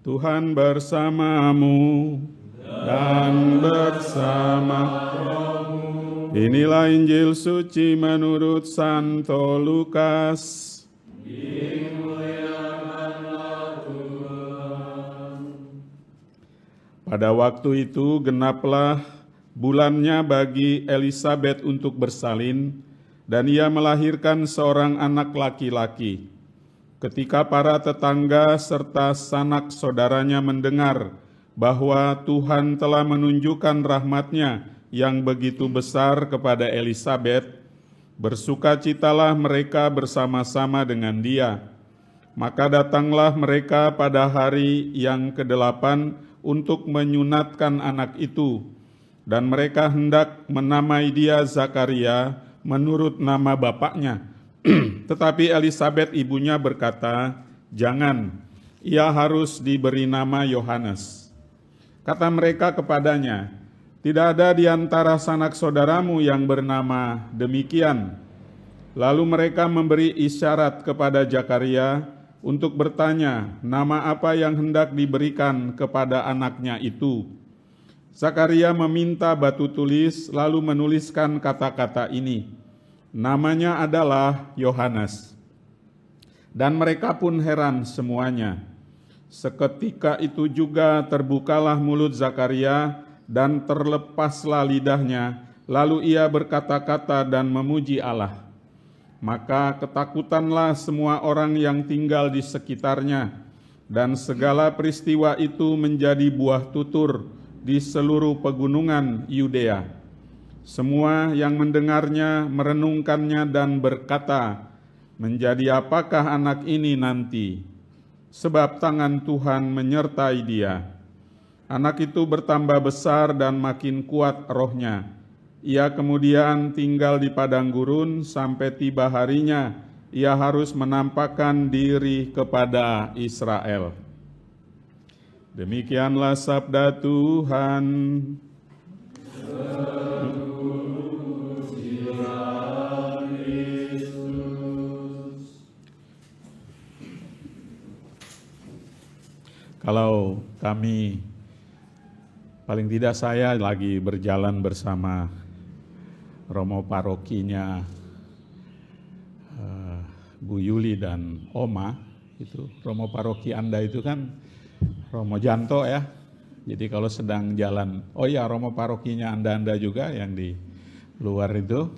Tuhan bersamamu dan bersama rohmu. Inilah Injil suci menurut Santo Lukas. Pada waktu itu genaplah bulannya bagi Elisabet untuk bersalin, dan ia melahirkan seorang anak laki-laki. Ketika para tetangga serta sanak saudaranya mendengar bahwa Tuhan telah menunjukkan rahmat-Nya yang begitu besar kepada Elisabet, bersukacitalah mereka bersama-sama dengan dia. Maka datanglah mereka pada hari yang ke-8 untuk menyunatkan anak itu, dan mereka hendak menamai dia Zakaria menurut nama bapaknya. Tetapi Elisabet ibunya berkata, "Jangan, ia harus diberi nama Yohanes." Kata mereka kepadanya, "Tidak ada di antara sanak saudaramu yang bernama demikian." Lalu mereka memberi isyarat kepada Zakaria untuk bertanya nama apa yang hendak diberikan kepada anaknya itu. Zakaria meminta batu tulis lalu menuliskan kata-kata ini, "Namanya adalah Yohanes." Dan mereka pun heran semuanya. Seketika itu juga terbukalah mulut Zakaria dan terlepaslah lidahnya, lalu ia berkata-kata dan memuji Allah. Maka ketakutanlah semua orang yang tinggal di sekitarnya, dan segala peristiwa itu menjadi buah tutur di seluruh pegunungan Yudea. Semua yang mendengarnya merenungkannya dan berkata, "Menjadi apakah anak ini nanti? Sebab tangan Tuhan menyertai dia." Anak itu bertambah besar dan makin kuat rohnya. Ia kemudian tinggal di padang gurun sampai tiba harinya ia harus menampakkan diri kepada Israel. Demikianlah sabda Tuhan. Kalau kami, paling tidak saya lagi berjalan bersama Romo parokinya Bu Yuli dan Oma, itu Romo paroki Anda itu kan Romo Janto ya. Jadi kalau sedang jalan, oh ya Romo parokinya Anda juga yang di luar itu,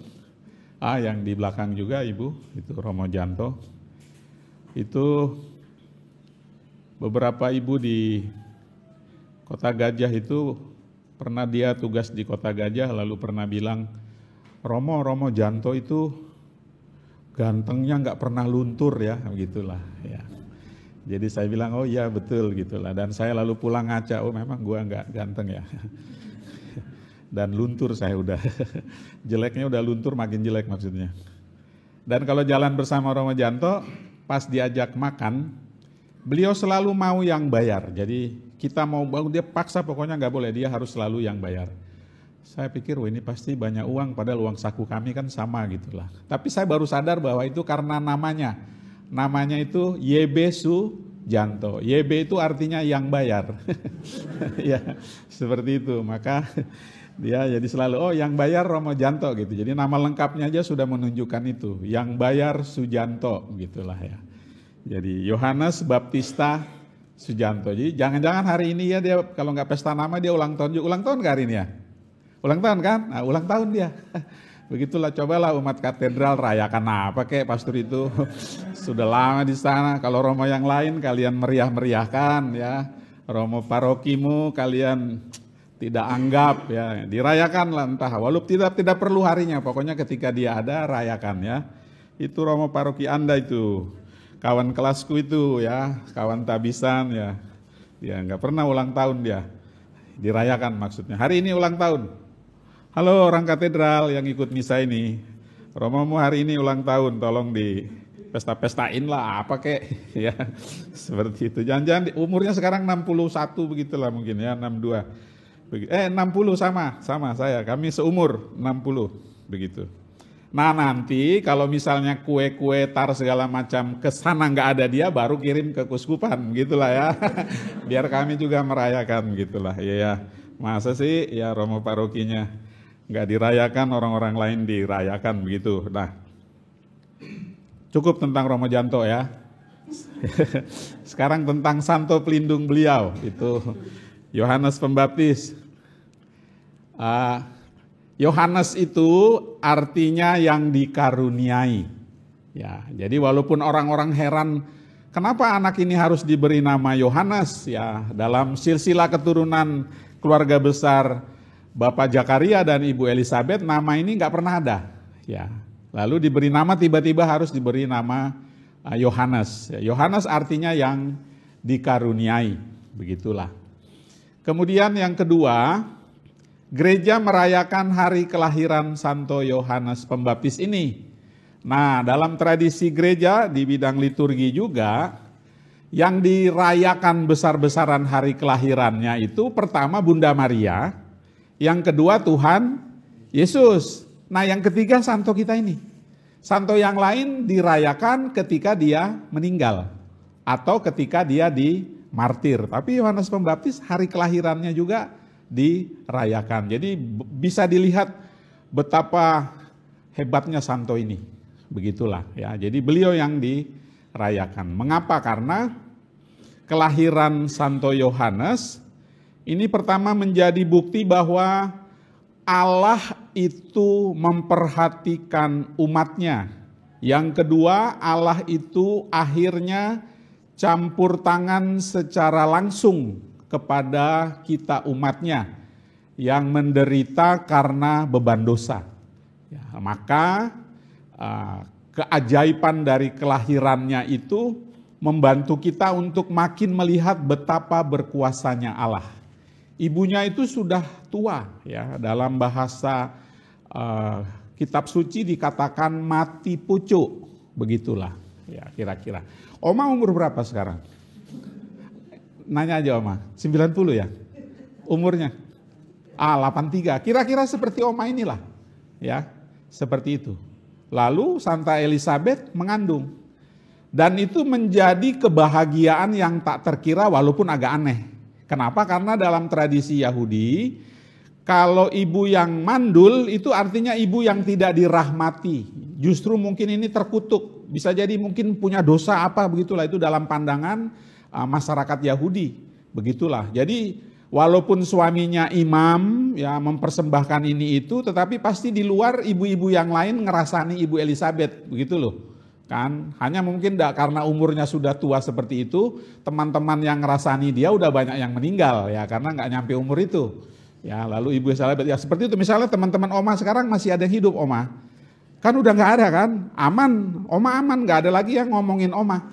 yang di belakang juga Ibu, itu Romo Janto. Itu beberapa ibu di Kota Gajah itu pernah dia tugas di Kota Gajah lalu pernah bilang, Romo Janto itu gantengnya nggak pernah luntur ya, begitulah ya. Jadi saya bilang, oh iya betul gitulah. Dan saya lalu pulang ngaca, oh memang gua nggak ganteng ya. Dan luntur saya udah, jeleknya udah luntur makin jelek maksudnya. Dan kalau jalan bersama Romo Janto, pas diajak makan, beliau selalu mau yang bayar. Jadi kita mau bangun, dia paksa pokoknya nggak boleh, dia harus selalu yang bayar. Saya pikir, wah ini pasti banyak uang, padahal uang saku kami kan sama gitulah. Tapi saya baru sadar bahwa itu karena namanya itu YB Sujanto. YB itu artinya yang bayar. Ya, seperti itu. Maka dia jadi selalu, oh yang bayar Romo Janto gitu. Jadi nama lengkapnya aja sudah menunjukkan itu, yang bayar Sujanto gitulah ya. Jadi Yohanes Baptista Sujanto. Jadi jangan-jangan hari ini ya dia kalau nggak pesta nama dia ulang tahun juga. Ulang tahun nggak hari ini ya? Ulang tahun kan? Nah, ulang tahun dia. Begitulah, cobalah umat katedral rayakan apa kek pastor itu. Sudah lama di sana. Kalau Romo yang lain kalian meriah-meriahkan ya. Romo parokimu kalian tidak anggap ya. Dirayakanlah entah. Walaupun tidak perlu harinya. Pokoknya ketika dia ada rayakan ya. Itu Romo paroki Anda itu. Kawan kelasku itu ya. Kawan tabisan ya. Dia nggak pernah ulang tahun dia. Dirayakan maksudnya. Hari ini ulang tahun. Halo orang katedral yang ikut misa ini, Romomu hari ini ulang tahun, tolong di pesta-pestain lah apa kek, ya seperti itu. Jangan-jangan umurnya sekarang 61 begitulah mungkin ya, 62, 60 sama saya, kami seumur 60 begitu. Nah nanti kalau misalnya kue-kue tar segala macam ke sana nggak ada dia, baru kirim ke kuskupan gitulah ya. Biar kami juga merayakan gitulah. Ya, masa sih ya Romo parokinya nggak dirayakan, orang-orang lain dirayakan begitu. Nah, cukup tentang Romo Janto ya. Sekarang tentang santo pelindung beliau, itu Yohanes Pembaptis. Yohanes itu artinya yang dikaruniai. Ya, jadi walaupun orang-orang heran kenapa anak ini harus diberi nama Yohanes, ya dalam silsilah keturunan keluarga besar Bapak Zakaria dan Ibu Elizabeth nama ini nggak pernah ada. Ya, lalu diberi nama tiba-tiba harus diberi nama Yohanes. Yohanes artinya yang dikaruniai, begitulah. Kemudian yang kedua, gereja merayakan hari kelahiran Santo Yohanes Pembaptis ini. Nah, dalam tradisi gereja di bidang liturgi juga, yang dirayakan besar-besaran hari kelahirannya itu pertama Bunda Maria, yang kedua Tuhan Yesus. Nah, yang ketiga santo kita ini. Santo yang lain dirayakan ketika dia meninggal atau ketika dia dimartir. Tapi Yohanes Pembaptis hari kelahirannya juga dirayakan. Jadi bisa dilihat betapa hebatnya santo ini. Begitulah ya. Jadi beliau yang dirayakan. Mengapa? Karena kelahiran Santo Yohanes ini pertama menjadi bukti bahwa Allah itu memperhatikan umatnya. Yang kedua, Allah itu akhirnya campur tangan secara langsung kepada kita umatnya yang menderita karena beban dosa. Ya, maka keajaiban dari kelahirannya itu membantu kita untuk makin melihat betapa berkuasanya Allah. Ibunya itu sudah tua, ya dalam bahasa kitab suci dikatakan mati pucuk, begitulah ya kira-kira. Oma umur berapa sekarang? Nanya aja Oma, 90 ya umurnya? 83, kira-kira seperti Oma inilah, ya seperti itu. Lalu Santa Elizabeth mengandung, dan itu menjadi kebahagiaan yang tak terkira walaupun agak aneh. Kenapa? Karena dalam tradisi Yahudi, kalau ibu yang mandul itu artinya ibu yang tidak dirahmati. Justru mungkin ini terkutuk, bisa jadi mungkin punya dosa apa begitulah, itu dalam pandangan masyarakat Yahudi, begitulah. Jadi walaupun suaminya imam ya mempersembahkan ini itu, tetapi pasti di luar ibu-ibu yang lain ngerasani Ibu Elizabeth, begitu loh. Kan hanya mungkin karena umurnya sudah tua seperti itu, teman-teman yang ngerasani dia udah banyak yang meninggal ya karena nggak nyampe umur itu. Ya lalu Ibu Elizabeth ya seperti itu, misalnya teman-teman Oma sekarang masih ada yang hidup Oma. Kan udah nggak ada kan, aman, Oma aman, nggak ada lagi yang ngomongin Oma,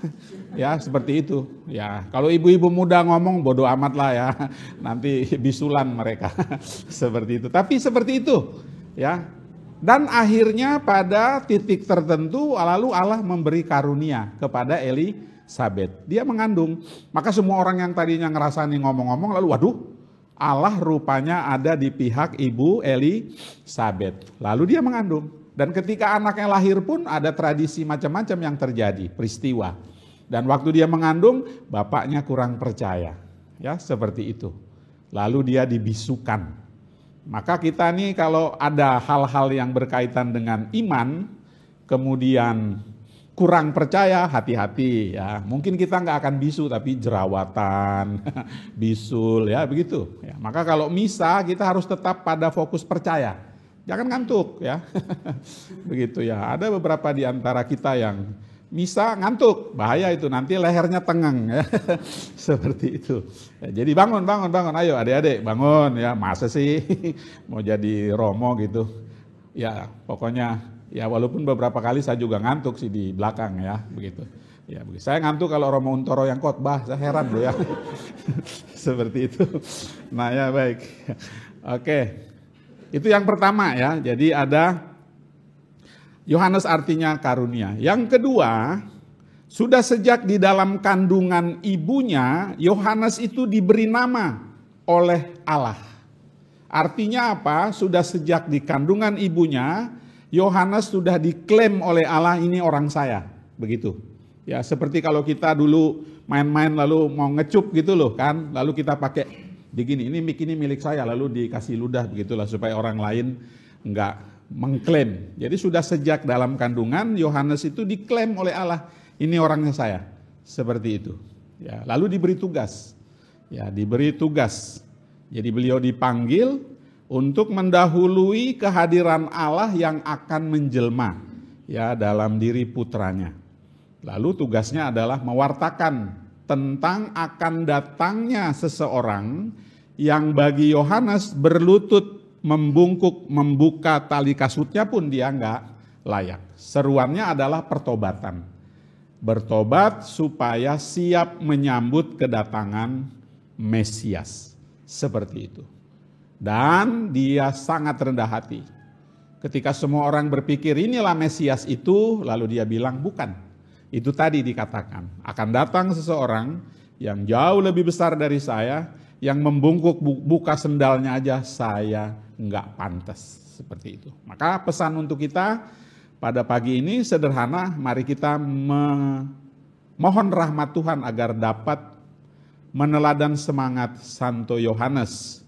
ya seperti itu. Ya kalau ibu-ibu muda ngomong bodoh amat lah ya, nanti bisulan mereka, seperti itu. Tapi seperti itu, ya. Dan akhirnya pada titik tertentu lalu Allah memberi karunia kepada Elizabeth. Dia mengandung, maka semua orang yang tadinya ngerasani ngomong-ngomong lalu waduh, Allah rupanya ada di pihak Ibu Elizabeth. Lalu dia mengandung. Dan ketika anaknya lahir pun ada tradisi macam-macam yang terjadi, peristiwa. Dan waktu dia mengandung, bapaknya kurang percaya. Ya, seperti itu. Lalu dia dibisukan. Maka kita nih kalau ada hal-hal yang berkaitan dengan iman, kemudian kurang percaya, hati-hati ya. Mungkin kita nggak akan bisu, tapi jerawatan, bisul ya begitu. Ya, maka kalau misa kita harus tetap pada fokus percaya. Jangan ngantuk ya, begitu ya. Ada beberapa di antara kita yang misa ngantuk, bahaya itu nanti lehernya tengeng ya, seperti itu. Ya, jadi bangun, ayo adik-adik bangun ya. Masa sih mau jadi Romo gitu? Ya pokoknya ya walaupun beberapa kali saya juga ngantuk sih di belakang ya, begitu. Ya begitu. Saya ngantuk kalau Romo Untoro yang khotbah, saya heran loh ya, seperti itu. Nah ya baik, oke. Itu yang pertama ya, jadi ada Yohanes artinya karunia. Yang kedua, sudah sejak di dalam kandungan ibunya, Yohanes itu diberi nama oleh Allah. Artinya apa? Sudah sejak di kandungan ibunya, Yohanes sudah diklaim oleh Allah, ini orang saya, begitu. Ya, seperti kalau kita dulu main-main lalu mau ngecup gitu loh kan, lalu kita pakai begini, ini mic ini milik saya, lalu dikasih ludah begitulah supaya orang lain enggak mengklaim. Jadi sudah sejak dalam kandungan Yohanes itu diklaim oleh Allah, ini orangnya saya, seperti itu. Ya, lalu diberi tugas. Ya, diberi tugas. Jadi beliau dipanggil untuk mendahului kehadiran Allah yang akan menjelma ya dalam diri putranya. Lalu tugasnya adalah mewartakan tentang akan datangnya seseorang yang bagi Yohanes berlutut membungkuk membuka tali kasutnya pun dia enggak layak. Seruannya adalah pertobatan. Bertobat supaya siap menyambut kedatangan Mesias. Seperti itu. Dan dia sangat rendah hati. Ketika semua orang berpikir inilah Mesias itu, lalu dia bilang bukan. Itu tadi dikatakan, akan datang seseorang yang jauh lebih besar dari saya, yang membungkuk buka sendalnya aja saya enggak pantas. Seperti itu. Maka pesan untuk kita pada pagi ini sederhana, mari kita mohon rahmat Tuhan agar dapat meneladan semangat Santo Yohanes.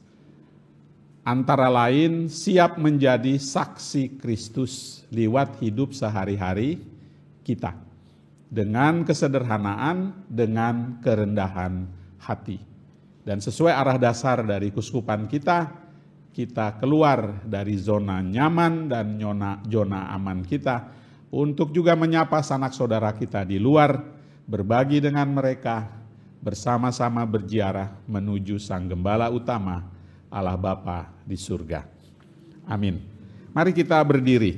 Antara lain siap menjadi saksi Kristus lewat hidup sehari-hari kita. Dengan kesederhanaan, dengan kerendahan hati. Dan sesuai arah dasar dari keuskupan kita keluar dari zona nyaman dan zona aman kita untuk juga menyapa sanak saudara kita di luar, berbagi dengan mereka, bersama-sama berziarah menuju Sang Gembala Utama, Allah Bapa di surga. Amin. Mari kita berdiri.